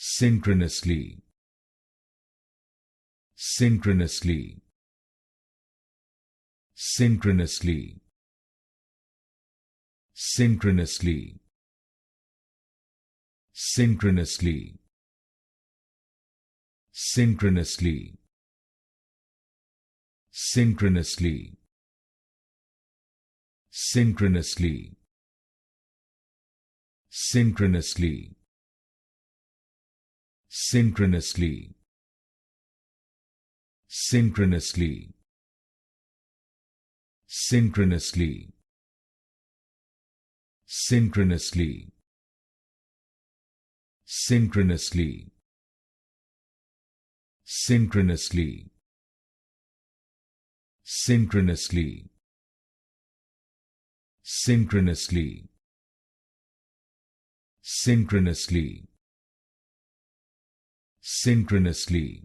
synchronously, synchronously, synchronously, synchronously, synchronously, synchronously, synchronously, synchronously, synchronously, synchronously, synchronously, synchronously, synchronously, synchronously, synchronously, synchronously, synchronously, synchronously, synchronously,